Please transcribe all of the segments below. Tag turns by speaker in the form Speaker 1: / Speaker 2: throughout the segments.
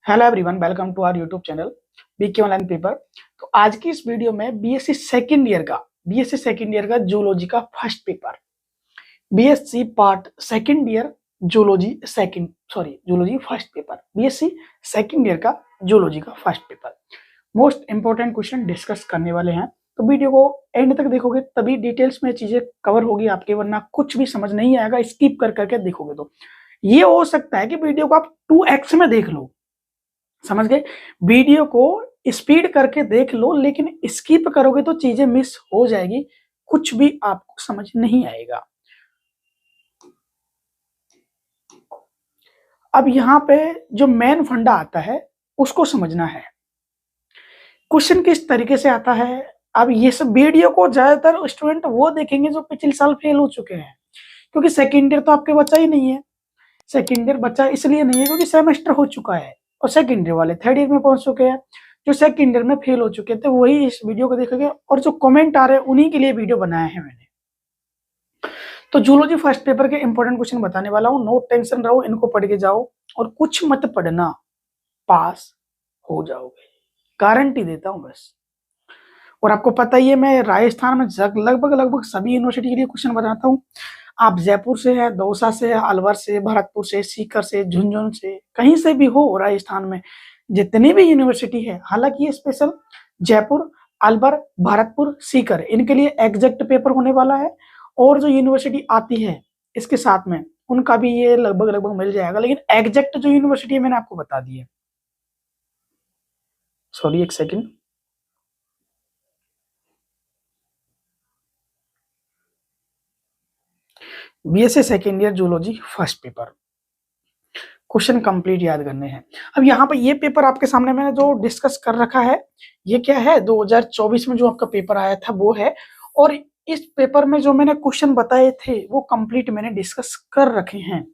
Speaker 1: Hello everyone, welcome to our YouTube channel BK online paper. तो आज की इस वीडियो में बीएससी सेकंड ईयर का जूलॉजी का first paper, BSc part second year zoology first paper, BSc second year का zoology का first paper. Most important question discuss करने वाले हैं, तो वीडियो को एंड तक देखोगे तभी डिटेल्स में चीजें कवर होगी आपके, वरना कुछ भी समझ नहीं आएगा स्किप कर करके देखोगे तो। ये हो सकता है कि वीडियो को आप 2x में देख लो, समझ गए? वीडियो को स्पीड करके देख लो, लेकिन स्किप करोगे तो चीजें मिस हो जाएगी, कुछ भी आपको समझ नहीं आएगा। अब यहाँ पे जो मेन फंडा आता है उसको समझना है। क्वेश्चन किस तरीके से आता है, अब ये सब वीडियो को ज्यादातर स्टूडेंट वो देखेंगे जो पिछले साल फेल हो चुके हैं, क्योंकि सेकेंड ईयर तो आपके बच्चा ही नहीं है। सेकेंड ईयर बच्चा इसलिए नहीं है क्योंकि सेमेस्टर हो चुका है, और सेकेंड ईयर वाले थर्ड ईयर में पहुंच चुके हैं। जो सेकेंड ईयर में फेल हो चुके थे वही इस वीडियो को देखेंगे, और जो कमेंट आ रहे हैं उन्हीं के लिए वीडियो बनाया है मैंने। तो जूलॉजी फर्स्ट पेपर के इंपॉर्टेंट क्वेश्चन बताने वाला हूँ, नो टेंशन रहो, इनको पढ़ के जाओ और कुछ मत पढ़ना, पास हो जाओगे, गारंटी देता हूँ बस। और आपको पता ही है मैं राजस्थान में लगभग सभी यूनिवर्सिटी के लिए क्वेश्चन बनाता हूँ। आप जयपुर से है, दौसा से है, अलवर से, भरतपुर से, सीकर से, झुंझुनू से, कहीं से भी हो राजस्थान में जितनी भी यूनिवर्सिटी है, हालांकि ये स्पेशल जयपुर, अलवर, भरतपुर, सीकर, इनके लिए एग्जैक्ट पेपर होने वाला है। और जो यूनिवर्सिटी आती है इसके साथ में उनका भी ये लगभग मिल जाएगा, लेकिन एग्जैक्ट जो यूनिवर्सिटी है मैंने आपको बता दी है। सॉरी, एक second. BSc second year zoology first paper, question complete याद करने हैं। अब यहाँ पे ये पेपर आपके सामने मैंने जो डिस्कस कर रखा है, ये क्या है, 2024 में जो आपका पेपर आया था वो है। और इस पेपर में जो मैंने क्वेश्चन बताए थे वो कंप्लीट मैंने डिस्कस कर रखे हैं।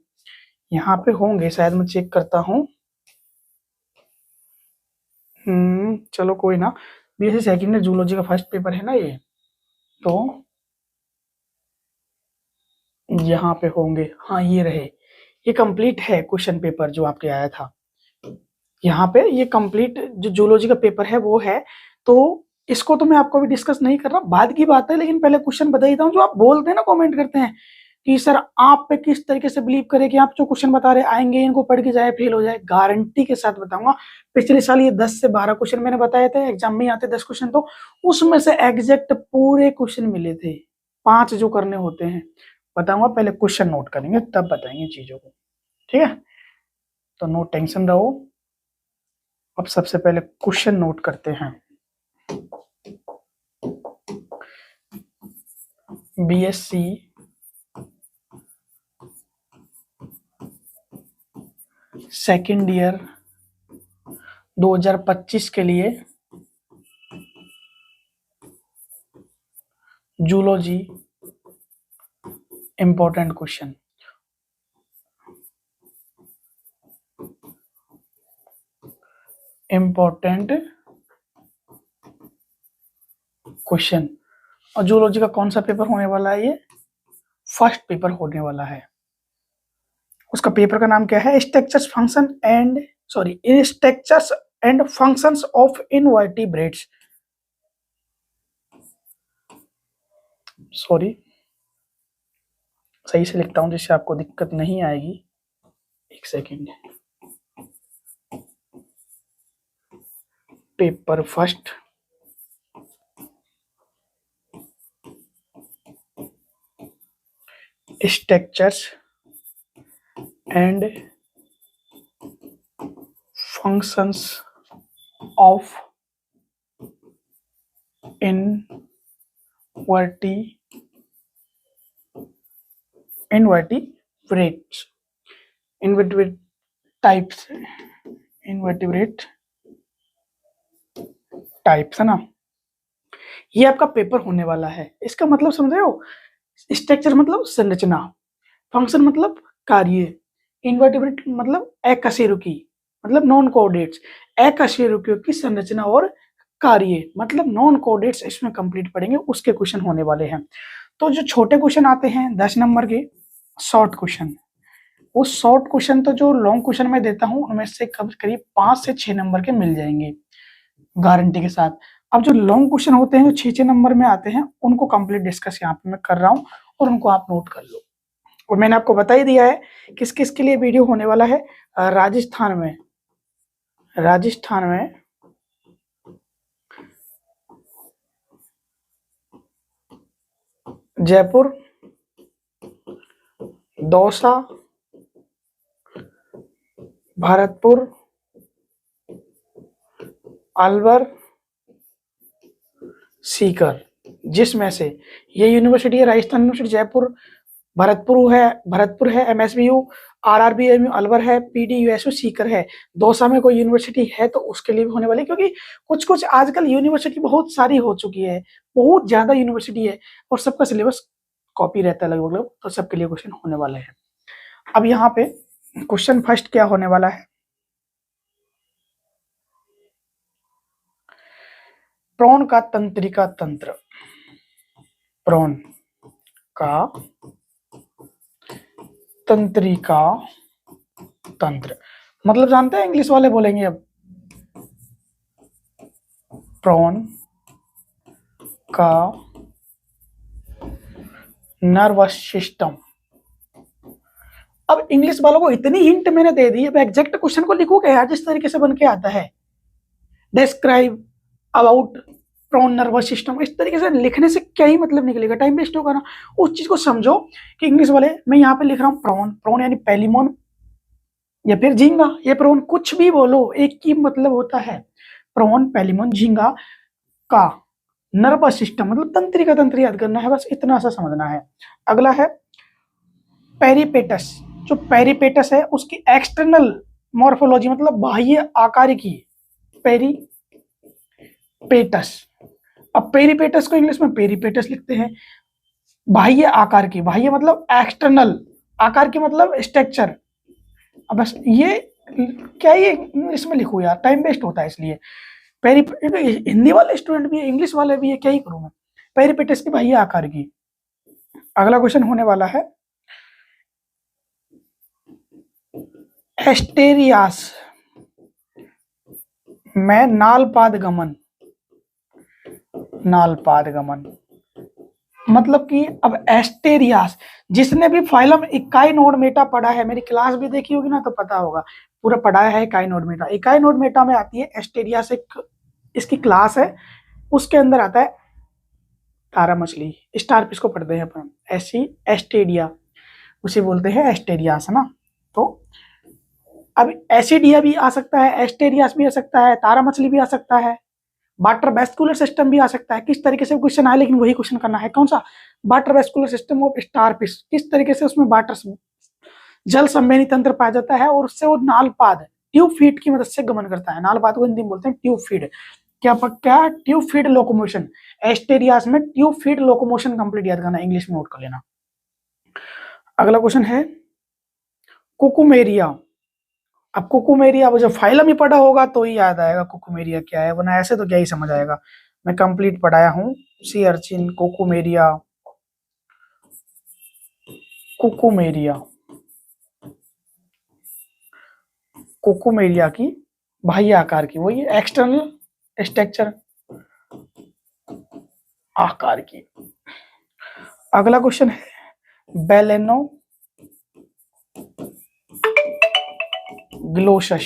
Speaker 1: यहाँ पे होंगे शायद, मैं चेक करता हूँ। चलो कोई ना, बीएससी सेकेंड ईयर जूलॉजी का फर्स्ट पेपर है ना ये, तो यहाँ पे होंगे। हाँ, ये रहे, ये कंप्लीट है क्वेश्चन पेपर जो आपके आया था। यहाँ पे ये कंप्लीट जो जूलॉजी का पेपर है वो है, तो इसको तो मैं आपको भी डिस्कस नहीं कर रहा, बाद की बात है। लेकिन पहले क्वेश्चन बता देता हूँ। जो आप बोलते हैं ना, कमेंट करते हैं कि सर आप पे किस तरीके से बिलीव करें कि आप जो क्वेश्चन बता रहे आएंगे, इनको पढ़ के जाए फेल हो जाए, गारंटी के साथ बताऊंगा। पिछले साल ये 10 से 12 क्वेश्चन मैंने बताए थे, एग्जाम में आते 10 क्वेश्चन, तो उसमें से एग्जैक्ट पूरे क्वेश्चन मिले थे। 5 जो करने होते हैं बताऊंगा, पहले क्वेश्चन नोट करेंगे तब बताएंगे चीजों को, ठीक है? तो नो टेंशन रहो। अब सबसे पहले क्वेश्चन नोट करते हैं। बीएससी सेकेंड ईयर 2025 के लिए जूलॉजी इंपॉर्टेंट क्वेश्चन। और जूलॉजी का कौन सा पेपर होने वाला है? ये फर्स्ट पेपर होने वाला है। उसका पेपर का नाम क्या है? Structures and functions of invertebrates. Sorry, सही से लिखता हूं जिससे आपको दिक्कत नहीं आएगी। एक second. Paper first, structures and functions of invertebrate types है ना, ये आपका पेपर होने वाला है। इसका मतलब समझ रहे हो? स्ट्रक्चर मतलब संरचना, फंक्शन मतलब कार्य, इनवर्टिब्रेट मतलब अकशेरुकी मतलब नॉन कोऑर्डिनेट्स, अकशेरुकियों की संरचना और कार्य मतलब नॉन कोऑर्डिनेट्स, इसमें कंप्लीट पढ़ेंगे, उसके क्वेश्चन होने वाले हैं। तो जो छोटे क्वेश्चन आते हैं 10 नंबर के शॉर्ट क्वेश्चन, उस शॉर्ट क्वेश्चन तो जो लॉन्ग क्वेश्चन मैं देता हूँ उनमें से करीब 5 से 6 नंबर के मिल जाएंगे गारंटी के साथ। अब जो लॉन्ग क्वेश्चन होते हैं जो 6 नंबर में आते हैं उनको कंप्लीट डिस्कस यहाँ पे मैं कर रहा हूँ और उनको आप नोट कर लो। और मैंने आपको बता ही दिया है किस किस के लिए वीडियो होने वाला है। राजस्थान में जयपुर, दौसा, भरतपुर, अलवर, सीकर, जिसमें से ये यूनिवर्सिटी है राजस्थान यूनिवर्सिटी जयपुर, भरतपुर है एमएसबीयू, आरआरबीएमयू अलवर है, पीडीयूएसयू सीकर है। दौसा में कोई यूनिवर्सिटी है तो उसके लिए भी होने वाली, क्योंकि कुछ कुछ आजकल यूनिवर्सिटी बहुत सारी हो चुकी है, बहुत ज्यादा यूनिवर्सिटी है और सबका सिलेबस कॉपी रहता है लगभग, तो सबके लिए क्वेश्चन होने वाले हैं। अब यहाँ पे क्वेश्चन फर्स्ट क्या होने वाला है, प्रोन का तंत्रिका तंत्र। प्रोन का तंत्रिका तंत्र मतलब जानते हैं, इंग्लिश वाले बोलेंगे अब, प्रोन का नर्वस सिस्टम। अब इंग्लिश वालों को इतनी हिंट मैंने दे दी, अब एग्जैक्ट क्वेश्चन को लिखोगे यार जिस तरीके से बन के आता है, describe about prawn nervous system, इस तरीके से लिखने से क्या ही मतलब निकलेगा, टाइम वेस्ट होगा ना। उस चीज को समझो कि इंग्लिश वाले, मैं यहाँ पे लिख रहा हूँ प्रोन यानी पेलिमोन या फिर झींगा, ये प्रोन कुछ भी बोलो एक ही मतलब होता है, प्रोन पेलिमोन झींगा का नर्वस सिस्टम मतलब तंत्रिका, तंत्र याद करना है, बस इतना सा समझना है। अगला है पेरिपेटस। जो पेरिपेटस है उसकी एक्सटर्नल मॉर्फोलॉजी मतलब बाह्य आकार की, पेरिपेटस। अब पेरिपेटस को इंग्लिश में पेरिपेटस लिखते हैं, बाह्य आकार की, बाह्य मतलब एक्सटर्नल, आकार की मतलब स्ट्रक्चर। अब बस ये क्या ये इंग्लिश में लिखूं यार, टाइम वेस्ट होता है इसलिए। हिंदी वाले स्टूडेंट भी है, इंग्लिश वाले भी है, क्या ही करूं मैं। पेरिपेटस की बाह्य आकार की। अगला क्वेश्चन होने वाला है एस्टेरियास में नालपाद गमन मतलब कि अब एस्टेरियास, जिसने भी फाइलम इकाइनोड मेटा पढ़ा है, मेरी क्लास भी देखी होगी ना तो पता होगा, पूरा पढ़ाया है इकाइनोड मेटा। इकाइनोड मेटा में आती है एस्टेरियास, एक इसकी क्लास है, उसके अंदर आता है तारा मछली, स्टारफिश को पढ़ते हैं अपन, ऐसी एस्टेडिया उसे बोलते हैं एस्टेरियास, है ना। तो अब एसिडिया भी आ सकता है, एस्टेरियास भी आ सकता है, तारा मछली भी आ सकता है, वाटर वेस्कुलर सिस्टम भी आ सकता है। किस तरीके से क्वेश्चन आए, लेकिन वही क्वेश्चन करना है, कौन सा, water vascular system of starfish, किस तरीके से उसमें वाटर जल संवेदी तंत्र पाया जाता है और उससे वो नालपाद ट्यूब फीड की मदद से गमन करता है। नालपाद को हिंदी में बोलते हैं ट्यूब फीड। क्या ट्यूब फीड लोकोमोशन, एस्टेरियास में ट्यूब फीड लोकोमोशन कंप्लीट याद करना, इंग्लिश में नोट कर लेना। अगला क्वेश्चन है कुकुमेरिया। अब कुकुमेरिया वो जब फाइलम ही पढ़ा होगा तो ही याद आएगा कुकुमेरिया क्या है, वरना ऐसे तो क्या ही समझ आएगा। मैं कंप्लीट पढ़ाया हूँ, सी अर्चिन, कुकुमेरिया, कुकुमेरिया की बाह्य आकार की, वही एक्सटर्नल स्ट्रक्चर आकार की। अगला क्वेश्चन है बेलेनो ग्लोसस।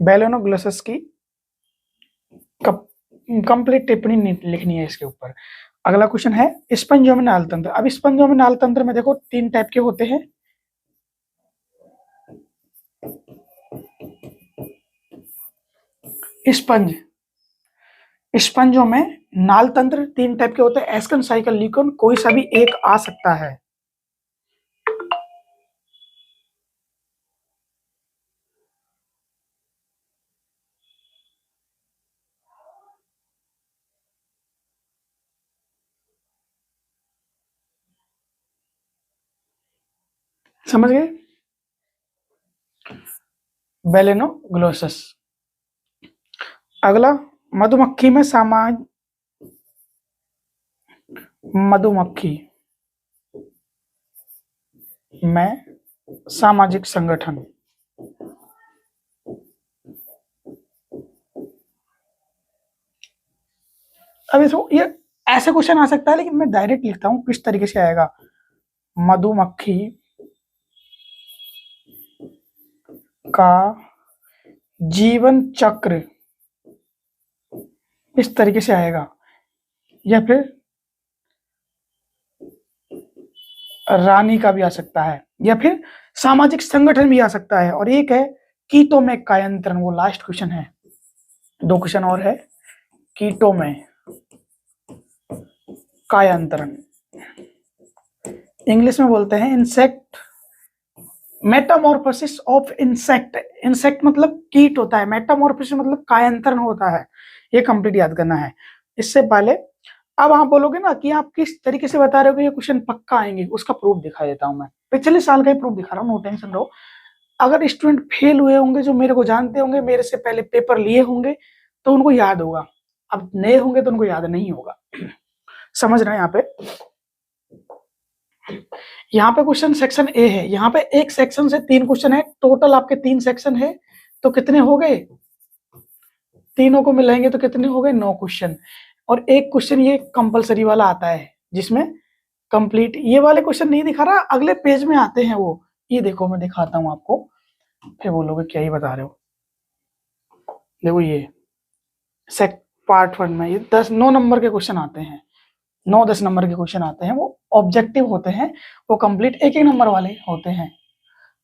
Speaker 1: बेलेनोग्लोसस की कंप्लीट टिप्पणी लिखनी है इसके ऊपर। अगला क्वेश्चन है स्पंजोमिनाल तंत्र। अब स्पंजोमिनाल तंत्र में देखो 3 टाइप के होते हैं, स्पंज, स्पंजों में नाल तंत्र 3 टाइप के होते हैं, एस्कन, साइकल, ल्यूकन, कोई सा भी एक आ सकता है। समझ गए, बेलेनोग्लोसस। अगला मधुमक्खी में मधुमक्खी में सामाजिक संगठन। अब इसको ये ऐसे क्वेश्चन आ सकता है, लेकिन मैं डायरेक्ट लिखता हूं किस तरीके से आएगा। मधुमक्खी का जीवन चक्र इस तरीके से आएगा, या फिर रानी का भी आ सकता है, या फिर सामाजिक संगठन भी आ सकता है। और एक है कीटों में कायांतरण, वो लास्ट क्वेश्चन है। 2 क्वेश्चन और है। कीटों में कायांतरण, इंग्लिश में बोलते हैं insect, Metamorphosis of insect. Insect मतलब कीट होता है, मेटामॉर्फोसिस मतलब कायांतरण होता है। ये कंप्लीट याद करना है। इससे पहले अब आप बोलोगे ना कि आप किस तरीके से बता रहे हो कि ये क्वेश्चन पक्का आएंगे, उसका प्रूफ दिखा देता हूं मैं। पिछले साल का ही प्रूफ दिखा रहा हूं, नो टेंशन रहो। अगर स्टूडेंट फेल हुए होंगे, जो मेरे को जानते होंगे, मेरे से पहले पेपर लिए होंगे, तो उनको याद होगा। अब नए होंगे तो उनको याद नहीं होगा। समझ रहे हैं? यहाँ पे क्वेश्चन सेक्शन ए है। यहाँ पे एक सेक्शन से 3 क्वेश्चन है, टोटल आपके 3 सेक्शन है, तो कितने हो गए? तीनों को मिलाएंगे तो कितने हो गए? 9 क्वेश्चन। और एक क्वेश्चन ये कंपलसरी वाला आता है, जिसमें कंप्लीट ये वाले क्वेश्चन नहीं दिखा रहा, अगले पेज में आते हैं वो। ये देखो मैं दिखाता हूं आपको, फिर बोलोगे क्या ही बता रहे हो। देखो ये पार्ट 1 में ये 9 नंबर के क्वेश्चन आते हैं, 9-10 नंबर के क्वेश्चन आते हैं। वो ऑब्जेक्टिव होते हैं, वो कंप्लीट 1-1 नंबर वाले होते हैं।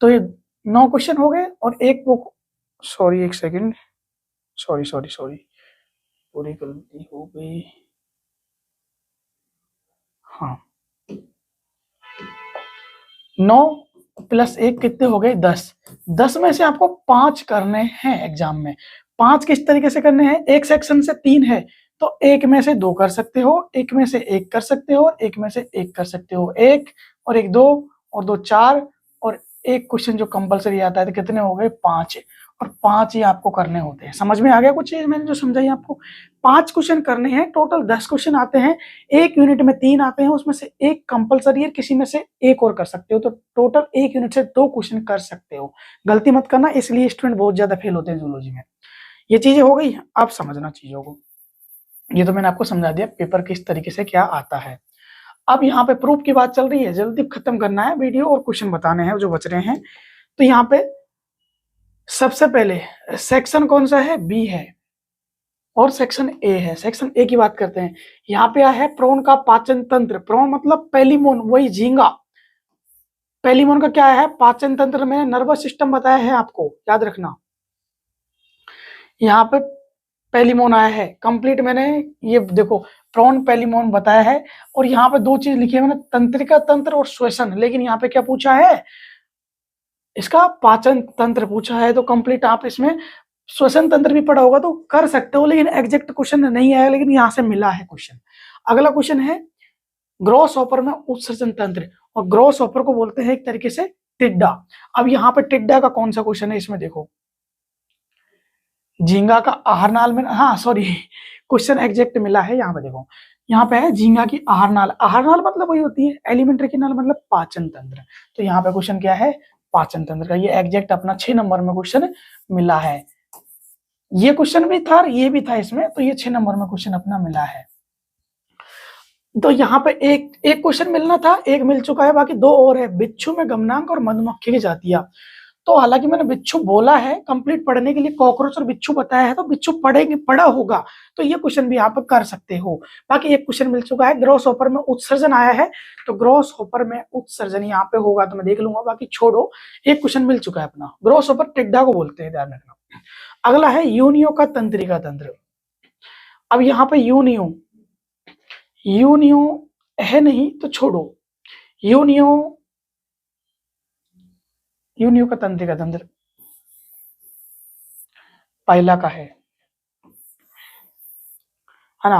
Speaker 1: तो ये 9 क्वेश्चन हो गए। और एक वो, सॉरी एक सेकंड, सॉरी पूरी गलती हो गई। हाँ, 9 + 1 कितने हो गए? 10। 10 में से आपको 5 करने हैं एग्जाम में। 5 किस तरीके से करने हैं? एक सेक्शन से 3 है, तो एक में से 2 कर सकते हो, एक में से 1 कर सकते हो, एक में से 1 कर सकते हो। 1 और 1 2 और 2 4, और एक क्वेश्चन जो कंपलसरी आता है, तो कितने हो गए? 5। और 5 ही आपको करने होते हैं। समझ में आ गया कुछ चीज मैंने जो समझाई आपको? 5 क्वेश्चन करने हैं, टोटल 10 क्वेश्चन आते हैं। एक यूनिट में 3 आते हैं, उसमें से एक कंपलसरी है, किसी में से एक और कर सकते हो। तो टोटल एक यूनिट से 2 क्वेश्चन कर सकते हो। गलती मत करना, इसलिए स्टूडेंट बहुत ज्यादा फेल होते हैं जूलॉजी में। ये चीजें हो गई, आप समझना चीजों को। ये तो मैंने आपको समझा दिया पेपर किस तरीके से क्या आता है। अब यहाँ पे प्रूफ की बात चल रही है, जल्दी खत्म करना है वीडियो और क्वेश्चन बताने हैं जो बच रहे हैं। तो यहाँ पे सबसे पहले सेक्शन कौन सा है? बी है, और सेक्शन ए है। सेक्शन ए की बात करते हैं। यहाँ पे है प्रोन का पाचन तंत्र। प्रोन मतलब पेलिमोन, वही झींगा। पेलिमोन का क्या है? पाचन तंत्र में नर्वस सिस्टम बताया है आपको, याद रखना। यहाँ पे पेलिमोन आया है कंप्लीट, मैंने ये देखो प्रोन पेलिमोन बताया है। और यहाँ पे 2 चीज लिखी है मैंने, तंत्रिका तंत्र और श्वसन। लेकिन यहाँ पे क्या पूछा है? इसका पाचन तंत्र पूछा है। तो कंप्लीट आप इसमें श्वसन तंत्र भी पढ़ा होगा तो कर सकते हो, लेकिन एग्जैक्ट क्वेश्चन नहीं आया, लेकिन यहाँ से मिला है क्वेश्चन। अगला क्वेश्चन है ग्रॉस हॉपर में उत्सर्जन तंत्र। और ग्रॉस हॉपर को बोलते हैं एक तरीके से टिड्डा। अब यहाँ पे टिड्डा का कौन सा क्वेश्चन है इसमें देखो, झींगा का आहार नाल में, हाँ सॉरी क्वेश्चन एग्जैक्ट मिला है। यहाँ पे देखो, यहाँ पे है झींगा की आहार नाल। आहार नाल मतलब वही होती है एलिमेंट्री की नाल, मतलब पाचन तंत्र। तो यहाँ पे क्वेश्चन क्या है? पाचन तंत्र का। ये एग्जैक्ट अपना 6 नंबर में क्वेश्चन मिला है। ये क्वेश्चन भी था, ये भी था इसमें, तो ये 6 नंबर में क्वेश्चन अपना मिला है। तो यहाँ पे एक क्वेश्चन मिलना था, एक मिल चुका है, बाकी 2 और है। बिच्छू में गमनांक और मधुमक्खी की जातियां। तो हालांकि मैंने बिच्छू बोला है कंप्लीट पढ़ने के लिए, कॉकरोच और बिच्छू बताया है, तो बिच्छू पढ़ा होगा, तो ये क्वेश्चन भी आप कर सकते हो। बाकी एक क्वेश्चन मिल चुका है, ग्रॉस हॉपर में उत्सर्जन आया है, तो ग्रॉस हॉपर में उत्सर्जन यहाँ पे होगा तो मैं देख लूंगा, बाकी छोड़ो। एक क्वेश्चन मिल चुका है अपना। ग्रॉस हॉपर टिड्डा को बोलते हैं, ध्यान रखना। अगला है यूनियो का तंत्रिका तंत्र। अब यहाँ पे यूनियो है नहीं तो छोड़ो। यूनियो का तंत्रिका तंत्र पहला का है ना।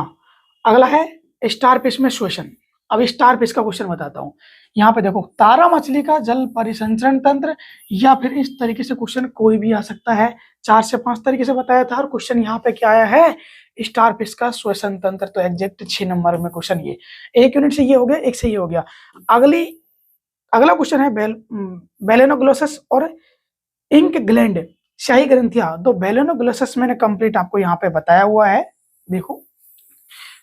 Speaker 1: अगला है स्टारफिश में श्वसन। अब स्टार फिश का क्वेश्चन बताता हूँ। यहाँ पे देखो, तारा मछली का जल परिसंचरण तंत्र, या फिर इस तरीके से क्वेश्चन कोई भी आ सकता है। 4 से 5 तरीके से बताया था, और क्वेश्चन यहाँ पे क्या आया है, स्टार फिश का श्वसन तंत्र। तो एग्जैक्ट 6 नंबर में क्वेश्चन ये। 1 यूनिट से ये हो गया, 1 से ये हो गया। अगला क्वेश्चन है बेलेनोग्लोसस और इंक ग्लैंड, शाही ग्रंथियां। तो बेलेनोग्लोसस मैंने कंप्लीट आपको यहाँ पे बताया हुआ है। देखो,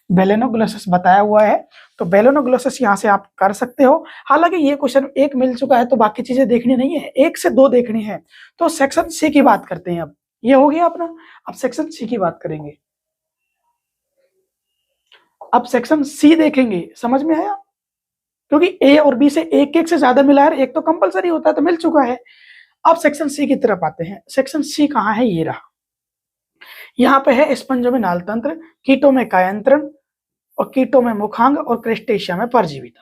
Speaker 1: बेलेनोग्लोसस बताया हुआ है, तो बेलेनोग्लोसस यहाँ से आप कर सकते हो। हालांकि ये क्वेश्चन एक मिल चुका है, तो बाकी चीजें देखनी नहीं है, 1 से 2 देखनी है। तो सेक्शन सी की बात करते हैं। अब ये हो गया अपना, अब सेक्शन सी की बात करेंगे। अब सेक्शन सी देखेंगे, समझ में आया? क्योंकि ए और बी से एक एक से ज्यादा मिला है, एक तो कंपलसरी होता है, तो मिल चुका है। अब सेक्शन सी की तरफ आते हैं। सेक्शन सी कहाँ है, ये रहा। यहाँ पे है स्पंजों में नाल तंत्र, कीटों में कायांतरण, और कीटों में मुखांग, और क्रेस्टेशिया में परजीविता।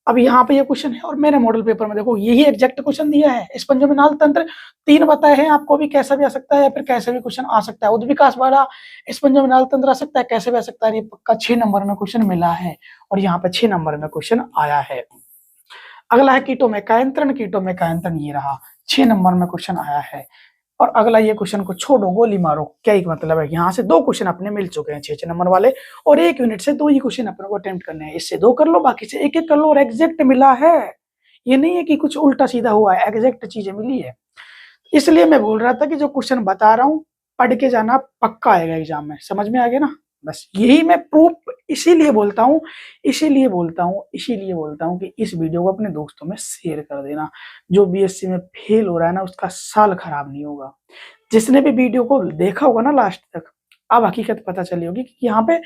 Speaker 1: अब यहाँ पे ये क्वेश्चन है, और मेरे मॉडल पेपर में देखो यही एग्जैक्ट क्वेश्चन दिया है। स्पंजों में नाल तंत्र 3 बताए हैं आपको, भी कैसा भी आ सकता है, या फिर कैसे भी क्वेश्चन आ सकता है। उद्विकास वाला स्पंजों में नाल तंत्र आ सकता है, कैसे भी आ सकता है। ये पक्का 6 नंबर में क्वेश्चन मिला है, और यहाँ पे 6 नंबर में क्वेश्चन आया है। अगला है कीटों में कायांतरण, कीटों में कायांतरण ये रहा, 6 नंबर में क्वेश्चन आया है। और अगला, ये क्वेश्चन को छोड़ो, गोली मारो, क्या एक मतलब है। यहाँ से 2 क्वेश्चन अपने मिल चुके हैं 6 नंबर वाले, और 1 यूनिट से 2 ही क्वेश्चन अपने को अटेम्प्ट करने हैं। इससे 2 कर लो, बाकी से 1 कर लो, और एग्जैक्ट मिला है। ये नहीं है कि कुछ उल्टा सीधा हुआ है, एग्जैक्ट चीजें मिली है। इसलिए मैं बोल रहा था कि जो क्वेश्चन बता रहा हूँ पढ़ के जाना, पक्का आएगा एग्जाम में। समझ में आ गया ना? बस यही मैं प्रूफ इसीलिए बोलता हूँ कि इस वीडियो को अपने दोस्तों में शेयर कर देना। जो बीएससी में फेल हो रहा है ना, उसका साल खराब नहीं होगा। जिसने भी वीडियो को देखा होगा ना लास्ट तक, अब हकीकत पता चली होगी कि यहाँ पे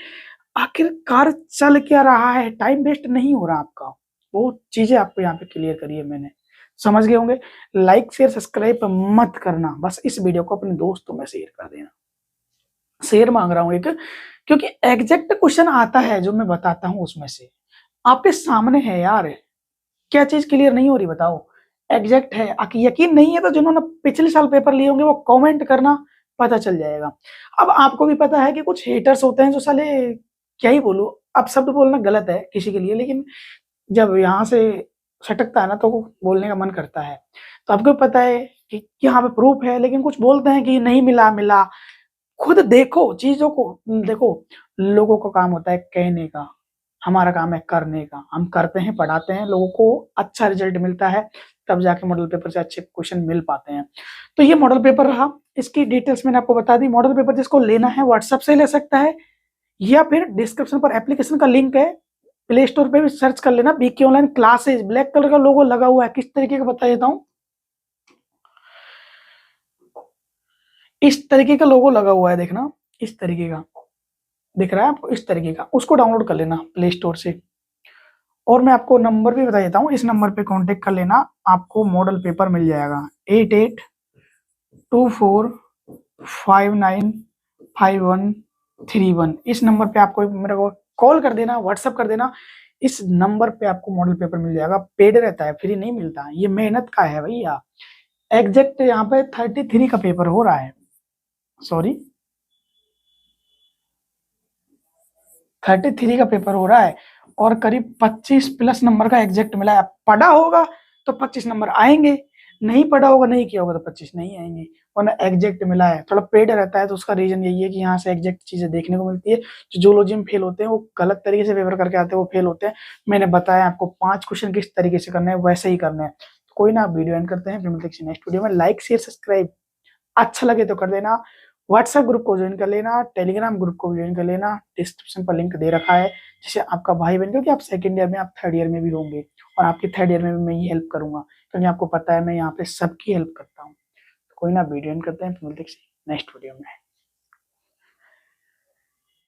Speaker 1: आखिरकार चल क्या रहा है। टाइम वेस्ट नहीं हो रहा आपका, वो चीजें आपको यहाँ पे क्लियर करी है मैंने। समझ गए होंगे। लाइक शेयर सब्सक्राइब मत करना, बस इस वीडियो को अपने दोस्तों में शेयर कर देना। शेयर मांग रहा हूं एक, क्योंकि एग्जैक्ट क्वेश्चन आता है जो मैं बताता हूं, उसमें से आपके सामने है यार। क्या चीज क्लियर नहीं हो रही बताओ? एग्जैक्ट है। यकीन नहीं है तो जिन्होंने पिछले साल पेपर लिए होंगे वो कमेंट करना, पता चल जाएगा। अब आपको भी पता है कि कुछ हेटर्स होते हैं जो साले, क्या ही बोलूं, अब शब्द बोलना गलत है किसी के लिए, लेकिन जब यहाँ से सटकता है ना तो बोलने का मन करता है। तो आपको पता है कि यहाँ पे प्रूफ है, लेकिन कुछ बोलते हैं कि नहीं मिला। खुद देखो चीजों को, देखो लोगों का काम होता है कहने का, हमारा काम है करने का। हम करते हैं, पढ़ाते हैं, लोगों को अच्छा रिजल्ट मिलता है, तब जाके मॉडल पेपर से अच्छे क्वेश्चन मिल पाते हैं। तो ये मॉडल पेपर रहा, इसकी डिटेल्स मैंने आपको बता दी। मॉडल पेपर जिसको लेना है व्हाट्सएप से ले सकता है, या फिर डिस्क्रिप्शन पर एप्लीकेशन का लिंक है, प्ले स्टोर पे भी सर्च कर लेना, BK online classes. Black colour का लोगो लगा हुआ है, किस तरीके का बता देता हूँ। इस तरीके का लोगो लगा हुआ है, देखना, इस तरीके का दिख रहा है आपको, इस तरीके का। उसको डाउनलोड कर लेना प्ले स्टोर से। और मैं आपको नंबर भी बता देता हूँ, इस नंबर पे कांटेक्ट कर लेना, आपको मॉडल पेपर मिल जाएगा। 8824595131। इस नंबर पे आपको मेरे को कॉल कर देना, व्हाट्सअप कर देना। इस नंबर पे आपको मॉडल पेपर मिल जाएगा। पेड रहता है, फ्री नहीं मिलता, ये मेहनत का है भैया। एग्जैक्ट यहाँ पे 33 का पेपर हो रहा है, सॉरी 33 का पेपर हो रहा है, और करीब 25 प्लस नंबर का एग्जैक्ट मिला है। पढ़ा होगा तो 25 नंबर आएंगे, नहीं पढ़ा होगा, नहीं किया होगा तो 25 नहीं आएंगे, वरना एग्जैक्ट मिला है। थोड़ा पेड रहता है तो उसका रीजन यही है कि यहाँ से एग्जैक्ट चीजें देखने को मिलती है। जो जूलॉजी में फेल होते हैं वो गलत तरीके से पेपर करके आते हैं, वो फेल होते हैं। मैंने बताया आपको 5 क्वेश्चन किस तरीके से करने हैं, वैसे ही करने हैं। तो कोई ना, वीडियो एंड करते हैं, फिर मिलते हैं नेक्स्ट वीडियो में। लाइक शेयर सब्सक्राइब अच्छा लगे तो कर देना। व्हाट्सएप ग्रुप को ज्वाइन कर लेना, टेलीग्राम ग्रुप को ज्वाइन कर लेना, डिस्क्रिप्शन पर लिंक दे रखा है, जिससे आपका भाई बन, क्योंकि आप सेकंड ईयर में, आप थर्ड ईयर में भी होंगे, और आपके थर्ड ईयर में भी मैं ये हेल्प करूंगा, क्योंकि आपको पता है मैं यहाँ पे सबकी हेल्प करता हूँ। तो कोई ना, वीडियो एंड करते हैं, फिर मिलते हैं नेक्स्ट वीडियो में।